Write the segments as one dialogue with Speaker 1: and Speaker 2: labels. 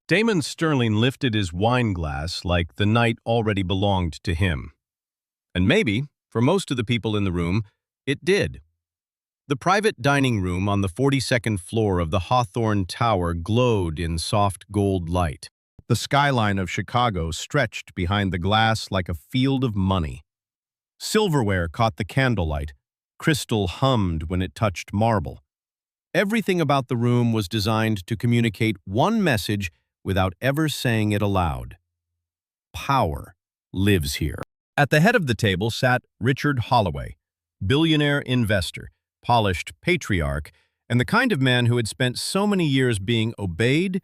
Speaker 1: Damon Sterling lifted his wine glass like the night already belonged to him. And maybe, for most of the people in the room, it did. The private dining room on the 42nd floor of the Hawthorne Tower glowed in soft gold light. The skyline of Chicago stretched behind the glass like a field of money. Silverware caught the candlelight. Crystal hummed when it touched marble. Everything about the room was designed to communicate one message without ever saying it aloud. Power lives here. At the head of the table sat Richard Holloway, billionaire investor, polished patriarch, and the kind of man who had spent so many years being obeyed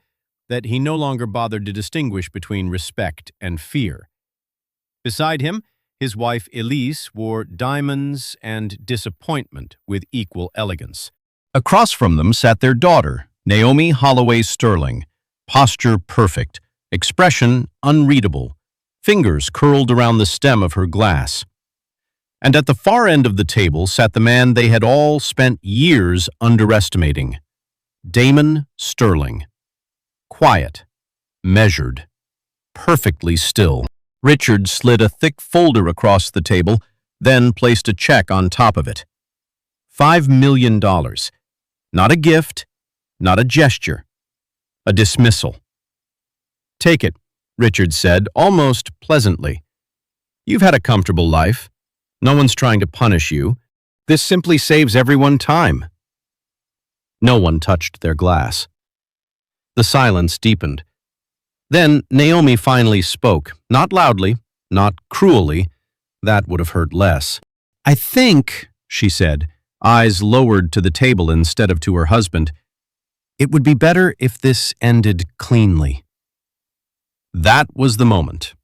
Speaker 1: that he no longer bothered to distinguish between respect and fear. Beside him, his wife Elise wore diamonds and disappointment with equal elegance. Across from them sat their daughter, Naomi Holloway Sterling, posture perfect, expression unreadable, fingers curled around the stem of her glass. And at the far end of the table sat the man they had all spent years underestimating, Damon Sterling. Quiet, measured, perfectly still. Richard slid a thick folder across the table, then placed a check on top of it. $5 million. Not a gift, not a gesture. A dismissal. "Take it," Richard said, almost pleasantly. "You've had a comfortable life. No one's trying to punish you. This simply saves everyone time." No one touched their glass. The silence deepened. Then Naomi finally spoke, not loudly, not cruelly. That would have hurt less. "I think," she said, eyes lowered to the table instead of to her husband, "it would be better if this ended cleanly." That was the moment.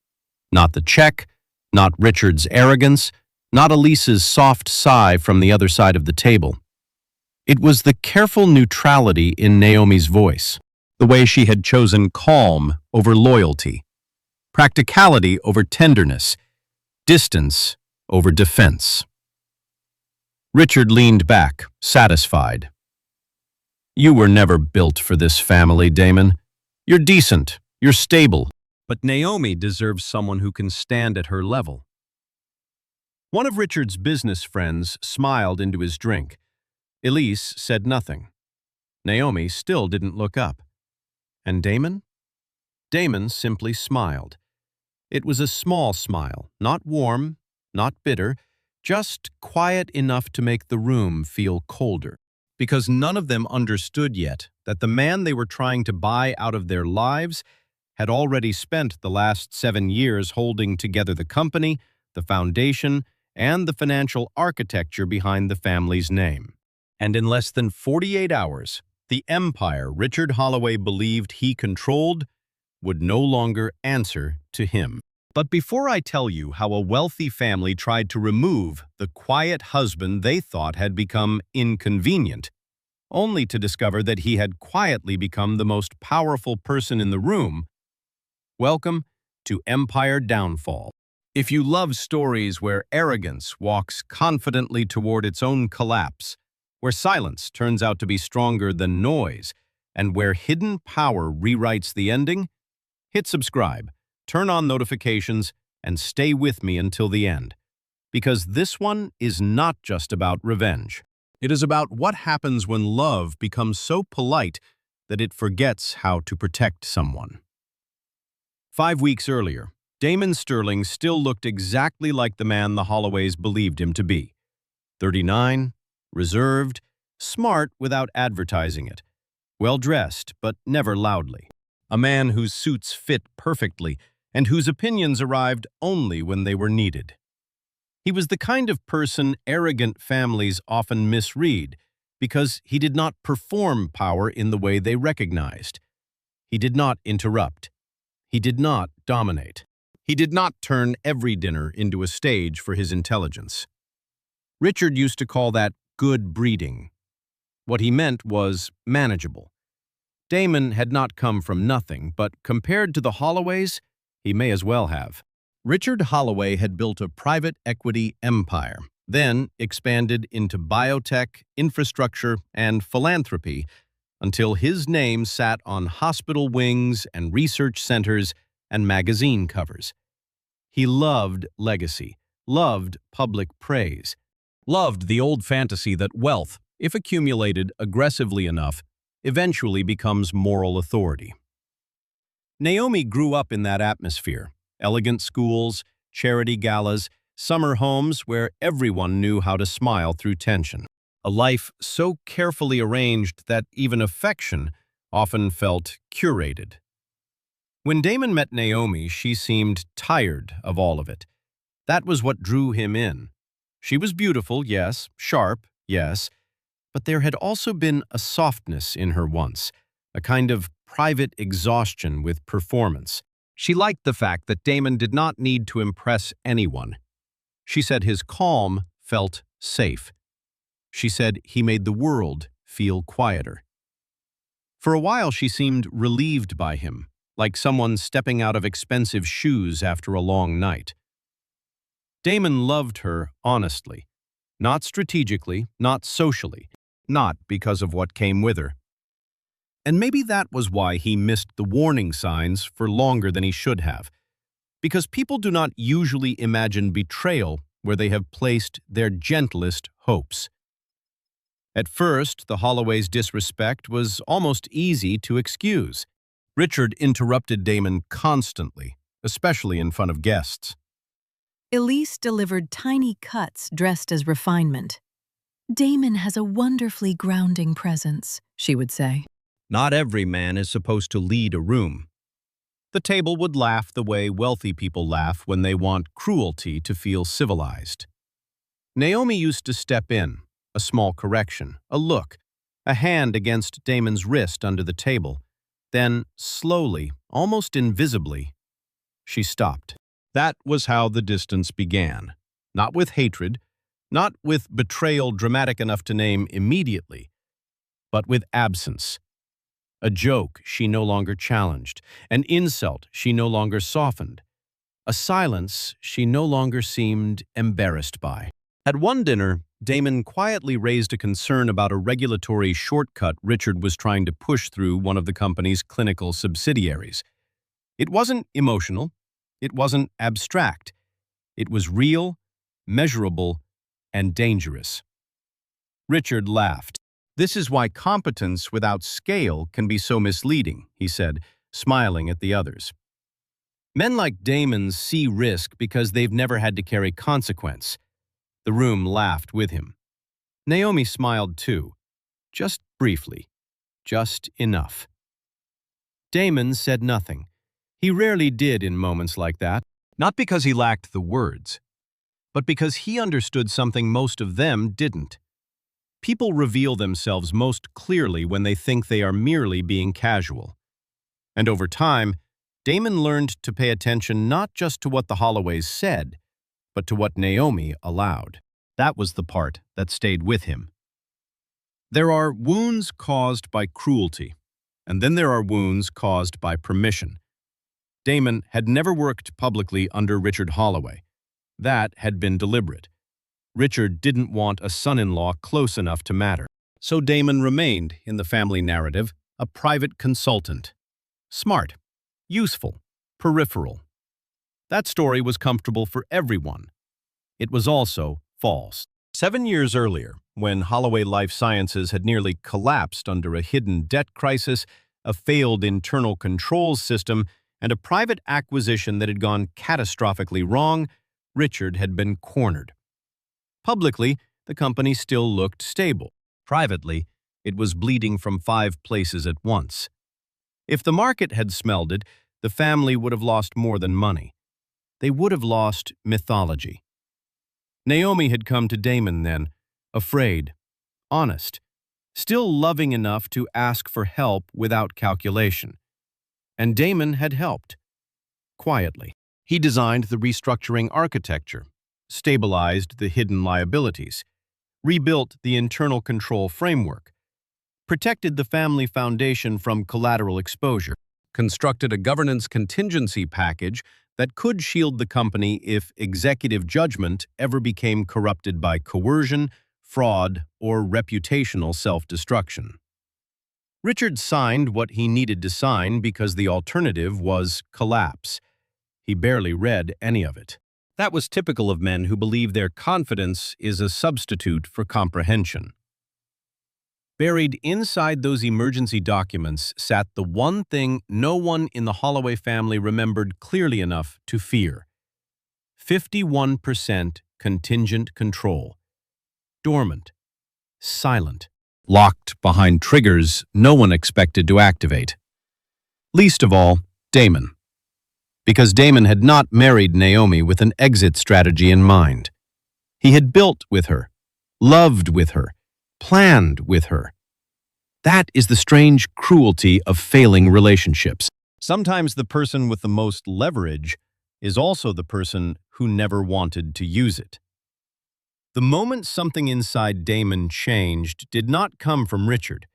Speaker 1: Not the check, not Richard's arrogance, not Elise's soft sigh from the other side of the table. It was the careful neutrality in Naomi's voice, the way she had chosen calm over loyalty, practicality over tenderness, distance over defense. Richard leaned back, satisfied. "You were never built for this family, Damon. You're decent, you're stable, but Naomi deserves someone who can stand at her level." One of Richard's business friends smiled into his drink. Elise said nothing. Naomi still didn't look up. And Damon? Damon simply smiled. It was a small smile, not warm, not bitter, just quiet enough to make the room feel colder. Because none of them understood yet that the man they were trying to buy out of their lives had already spent the last 7 years holding together the company, the foundation, and the financial architecture behind the family's name. And in less than 48 hours, the empire Richard Holloway believed he controlled would no longer answer to him. But before I tell you how a wealthy family tried to remove the quiet husband they thought had become inconvenient, only to discover that he had quietly become the most powerful person in the room, welcome to Empire Downfall. If you love stories where arrogance walks confidently toward its own collapse, where silence turns out to be stronger than noise, and where hidden power rewrites the ending, hit subscribe, turn on notifications, and stay with me until the end. Because this one is not just about revenge. It is about what happens when love becomes so polite that it forgets how to protect someone. 5 weeks earlier, Damon Sterling still looked exactly like the man the Holloways believed him to be. 39, reserved, smart without advertising it, well-dressed but never loudly. A man whose suits fit perfectly and whose opinions arrived only when they were needed. He was the kind of person arrogant families often misread because he did not perform power in the way they recognized. He did not interrupt. He did not dominate. He did not turn every dinner into a stage for his intelligence. Richard used to call that good breeding. What he meant was manageable. Damon had not come from nothing, but compared to the Holloways, he may as well have. Richard Holloway had built a private equity empire, then expanded into biotech, infrastructure, and philanthropy until his name sat on hospital wings and research centers and magazine covers. He loved legacy, loved public praise, loved the old fantasy that wealth, if accumulated aggressively enough, eventually becomes moral authority. Naomi grew up in that atmosphere: elegant schools, charity galas, summer homes where everyone knew how to smile through tension. A life so carefully arranged that even affection often felt curated. When Damon met Naomi, she seemed tired of all of it. That was what drew him in. She was beautiful, yes, sharp, yes, but there had also been a softness in her once, a kind of private exhaustion with performance. She liked the fact that Damon did not need to impress anyone. She said his calm felt safe. She said he made the world feel quieter. For a while she seemed relieved by him, like someone stepping out of expensive shoes after a long night. Damon loved her honestly, not strategically, not socially, not because of what came with her. And maybe that was why he missed the warning signs for longer than he should have, because people do not usually imagine betrayal where they have placed their gentlest hopes. At first, the Holloways' disrespect was almost easy to excuse. Richard interrupted Damon constantly, especially in front of guests.
Speaker 2: Elise delivered tiny cuts dressed as refinement. "Damon has a wonderfully grounding presence," she would say.
Speaker 1: Not every man is supposed to lead a room. The table would laugh the way wealthy people laugh when they want cruelty to feel civilized. Naomi used to step in, a small correction, a look, a hand against Damon's wrist under the table. Then, slowly, almost invisibly, she stopped. That was how the distance began. Not with hatred, not with betrayal dramatic enough to name immediately, but with absence. A joke she no longer challenged, an insult she no longer softened, a silence she no longer seemed embarrassed by. At one dinner, Damon quietly raised a concern about a regulatory shortcut Richard was trying to push through one of the company's clinical subsidiaries. It wasn't emotional, it wasn't abstract. It was real, measurable, and dangerous. Richard laughed. "This is why competence without scale can be so misleading," he said, smiling at the others. "Men like Damon see risk because they've never had to carry consequence." The room laughed with him. Naomi smiled too, just briefly, just enough. Damon said nothing. He rarely did in moments like that, not because he lacked the words, but because he understood something most of them didn't. People reveal themselves most clearly when they think they are merely being casual. And over time, Damon learned to pay attention not just to what the Holloways said, but to what Naomi allowed. That was the part that stayed with him. There are wounds caused by cruelty, and then there are wounds caused by permission. Damon had never worked publicly under Richard Holloway. That had been deliberate. Richard didn't want a son-in-law close enough to matter. So Damon remained, in the family narrative, a private consultant. Smart, useful, peripheral. That story was comfortable for everyone. It was also false. 7 years earlier, when Holloway Life Sciences had nearly collapsed under a hidden debt crisis, a failed internal controls system, and a private acquisition that had gone catastrophically wrong, Richard had been cornered. Publicly, the company still looked stable. Privately, it was bleeding from 5 places at once. If the market had smelled it, the family would have lost more than money. They would have lost mythology. Naomi had come to Damon then, afraid, honest, still loving enough to ask for help without calculation. And Damon had helped, quietly. He designed the restructuring architecture, stabilized the hidden liabilities, rebuilt the internal control framework, protected the family foundation from collateral exposure, constructed a governance contingency package that could shield the company if executive judgment ever became corrupted by coercion, fraud, or reputational self-destruction. Richard signed what he needed to sign because the alternative was collapse. He barely read any of it. That was typical of men who believe their confidence is a substitute for comprehension. Buried inside those emergency documents sat the one thing no one in the Holloway family remembered clearly enough to fear: 51% contingent control. Dormant, silent, locked behind triggers no one expected to activate. Least of all, Damon. Because Damon had not married Naomi with an exit strategy in mind. He had built with her, loved with her, planned with her. That is the strange cruelty of failing relationships. Sometimes the person with the most leverage is also the person who never wanted to use it. The moment something inside Damon changed did not come from Richard.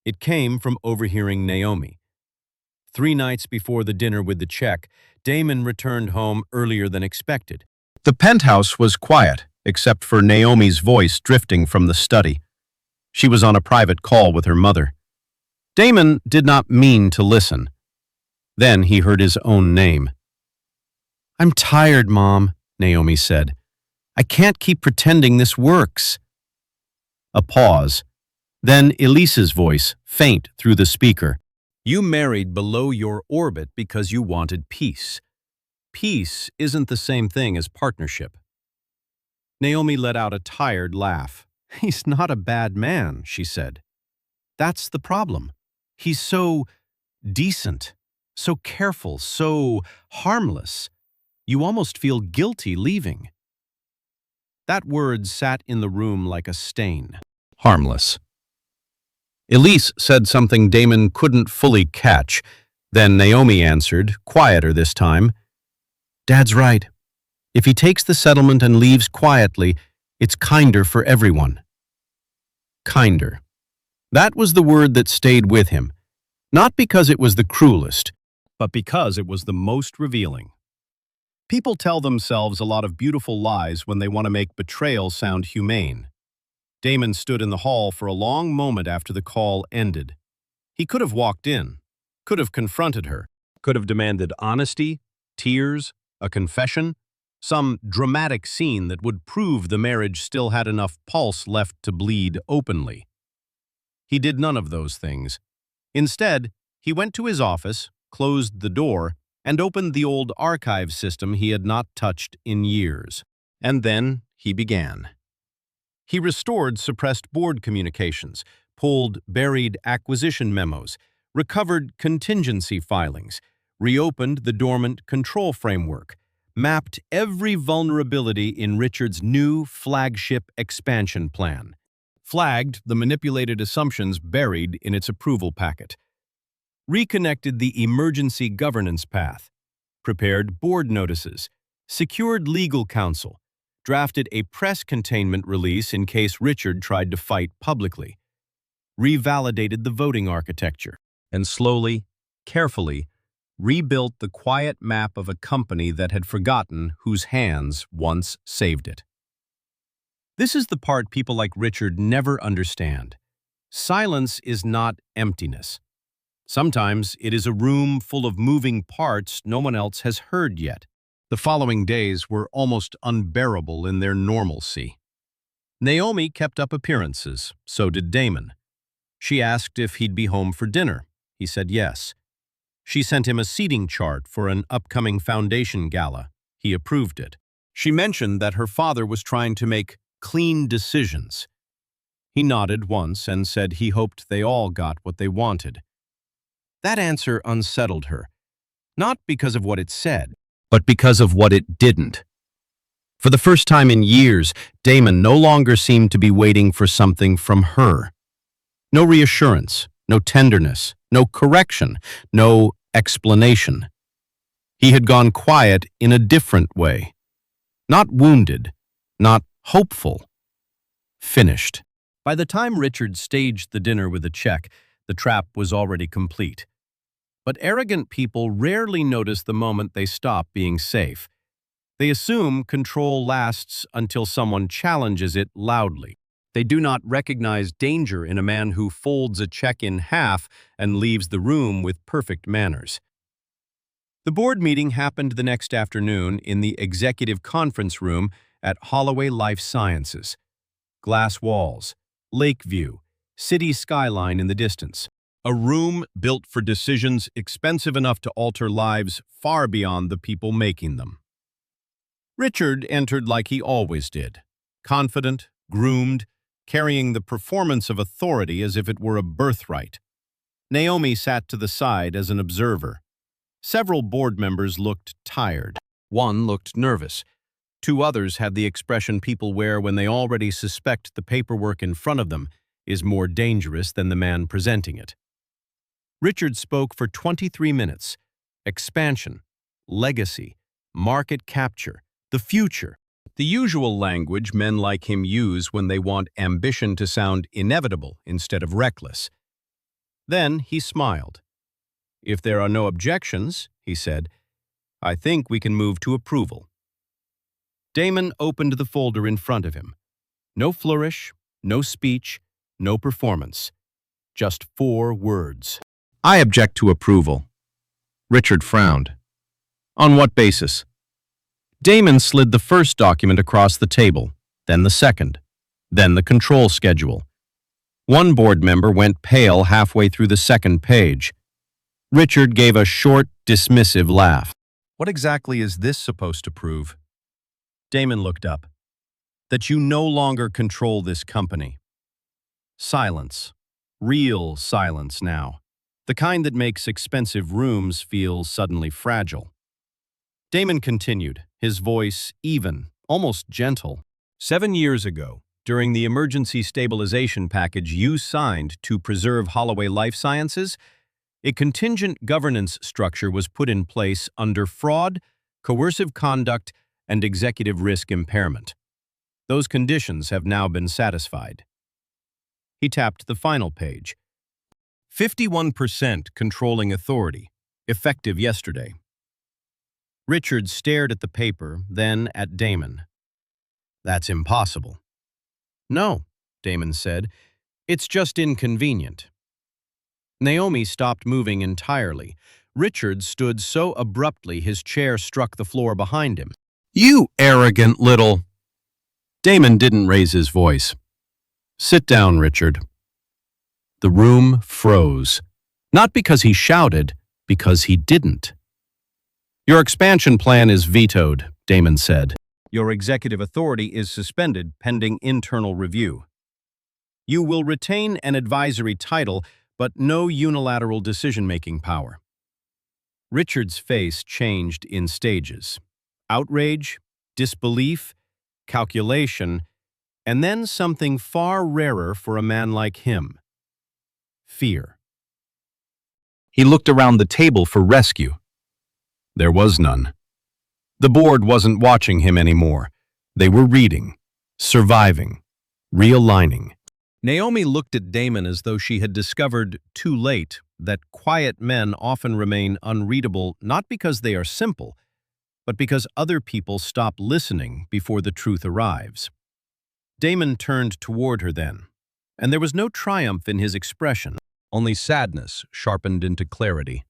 Speaker 1: It came from overhearing Naomi. 3 nights before the dinner with the check, Damon returned home earlier than expected. The penthouse was quiet, except for Naomi's voice drifting from the study. She was on a private call with her mother. Damon did not mean to listen. Then he heard his own name. "I'm tired, Mom," Naomi said. "I can't keep pretending this works." A pause. Then Elise's voice, faint through the speaker. "You married below your orbit because you wanted peace. Peace isn't the same thing as partnership." Naomi let out a tired laugh. "He's not a bad man," she said. "That's the problem. He's so decent, so careful, so harmless. You almost feel guilty leaving." That word sat in the room like a stain. Harmless. Elise said something Damon couldn't fully catch. Then Naomi answered, quieter this time. "Dad's right. If he takes the settlement and leaves quietly, it's kinder for everyone." Kinder. That was the word that stayed with him. Not because it was the cruelest, but because it was the most revealing. People tell themselves a lot of beautiful lies when they want to make betrayal sound humane. Damon stood in the hall for a long moment after the call ended. He could have walked in, could have confronted her, could have demanded honesty, tears, a confession, some dramatic scene that would prove the marriage still had enough pulse left to bleed openly. He did none of those things. Instead, he went to his office, closed the door, and opened the old archive system he had not touched in years. And then he began. He restored suppressed board communications, pulled buried acquisition memos, recovered contingency filings, reopened the dormant control framework, mapped every vulnerability in Richard's new flagship expansion plan, flagged the manipulated assumptions buried in its approval packet, reconnected the emergency governance path, prepared board notices, secured legal counsel, drafted a press containment release in case Richard tried to fight publicly, revalidated the voting architecture, and slowly, carefully, rebuilt the quiet map of a company that had forgotten whose hands once saved it. This is the part people like Richard never understand. Silence is not emptiness. Sometimes it is a room full of moving parts no one else has heard yet. The following days were almost unbearable in their normalcy. Naomi kept up appearances, so did Damon. She asked if he'd be home for dinner. He said yes. She sent him a seating chart for an upcoming foundation gala. He approved it. She mentioned that her father was trying to make clean decisions. He nodded once and said he hoped they all got what they wanted. That answer unsettled her, not because of what it said, but because of what it didn't. For the first time in years, Damon no longer seemed to be waiting for something from her. No reassurance, no tenderness, no correction, no explanation. He had gone quiet in a different way. Not wounded, not hopeful. Finished. By the time Richard staged the dinner with a check, the trap was already complete. But arrogant people rarely notice the moment they stop being safe. They assume control lasts until someone challenges it loudly. They do not recognize danger in a man who folds a check in half and leaves the room with perfect manners. The board meeting happened the next afternoon in the executive conference room at Holloway Life Sciences. Glass walls, lake view, city skyline in the distance. A room built for decisions expensive enough to alter lives far beyond the people making them. Richard entered like he always did, confident, groomed, carrying the performance of authority as if it were a birthright. Naomi sat to the side as an observer. Several board members looked tired. One looked nervous. Two others had the expression people wear when they already suspect the paperwork in front of them is more dangerous than the man presenting it. Richard spoke for 23 minutes. Expansion, legacy, market capture, the future. The usual language men like him use when they want ambition to sound inevitable instead of reckless. Then he smiled. "If there are no objections," he said, "I think we can move to approval." Damon opened the folder in front of him. No flourish, no speech, no performance. Just 4 words. "I object to approval." Richard frowned. "On what basis?" Damon slid the first document across the table, then the second, then the control schedule. One board member went pale halfway through the second page. Richard gave a short, dismissive laugh. "What exactly is this supposed to prove?" Damon looked up. "That you no longer control this company." Silence. Real silence now. The kind that makes expensive rooms feel suddenly fragile. Damon continued, his voice even, almost gentle. 7 years ago, during the emergency stabilization package you signed to preserve Holloway Life Sciences, a contingent governance structure was put in place under fraud, coercive conduct, and executive risk impairment. Those conditions have now been satisfied. He tapped the final page. 51% controlling authority, effective yesterday. Richard stared at the paper, then at Damon. "That's impossible." "No," Damon said. "It's just inconvenient." Naomi stopped moving entirely. Richard stood so abruptly his chair struck the floor behind him. "You arrogant little—" Damon didn't raise his voice. "Sit down, Richard." The room froze. Not because he shouted, because he didn't. "Your expansion plan is vetoed," Damon said. "Your executive authority is suspended pending internal review. You will retain an advisory title, but no unilateral decision-making power." Richard's face changed in stages. Outrage, disbelief, calculation, and then something far rarer for a man like him. Fear. He looked around the table for rescue. There was none. The board wasn't watching him anymore. They were reading, surviving, realigning. Naomi looked at Damon as though she had discovered too late that quiet men often remain unreadable not because they are simple, but because other people stop listening before the truth arrives. Damon turned toward her then, and there was no triumph in his expression, only sadness sharpened into clarity.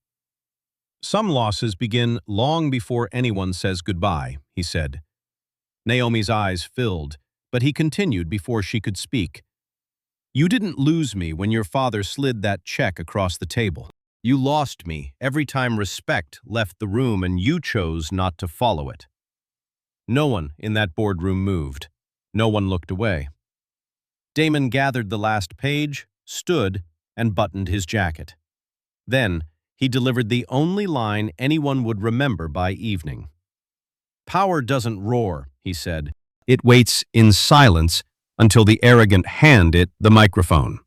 Speaker 1: "Some losses begin long before anyone says goodbye," he said. Naomi's eyes filled, but he continued before she could speak. "You didn't lose me when your father slid that check across the table. You lost me every time respect left the room and you chose not to follow it." No one in that boardroom moved. No one looked away. Damon gathered the last page, stood, and buttoned his jacket. Then, he delivered the only line anyone would remember by evening. "Power doesn't roar," he said. "It waits in silence until the arrogant hand it the microphone."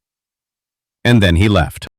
Speaker 1: And then he left.